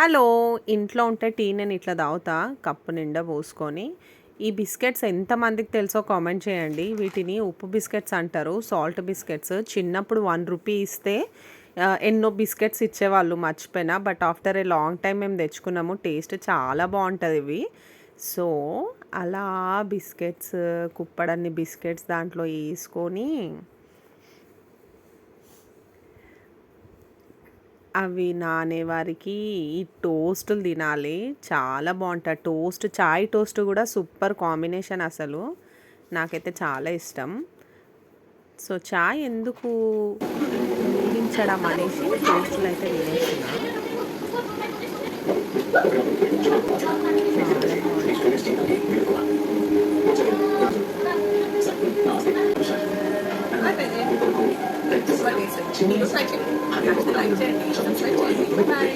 Hello! ఇంట్లో ఉంటే tea నేను ఇట్లా తాగుతా కప్పు నిండా పోసుకొని. ఈ బిస్కెట్స్ ఎంతమందికి తెలుసో కామెంట్ చేయండి. వీటిని ఉప్పు బిస్కెట్స్ అంటారు. Salt biscuits. చిన్నప్పుడు ₹1 ఇస్తే ఎన్నో బిస్కెట్స్ ఇచ్చేవాళ్ళు మర్చిపోయినా. But after a long time మేము తెచ్చుకున్నాము. టేస్ట్ చాలా బావుంటది ఇవి. సో, అలా బిస్కెట్స్ కుప్పడన్ని బిస్కెట్స్ దాంట్లో యేసుకొని అవి నానేవారికి ఈ టోస్టులు తినాలి. చాలా బావుంటది. టోస్ట్ చాయ్ టోస్ట్ గూడా సూపర్ కాంబినేషన్ అసలు. నాకైతే చాలా ఇష్టం. సో, చాయ్ ఎందుకు మిగిలించడం అనేసి టోస్టులయితే తినేస్తున్నా. చాలా బావుంటది.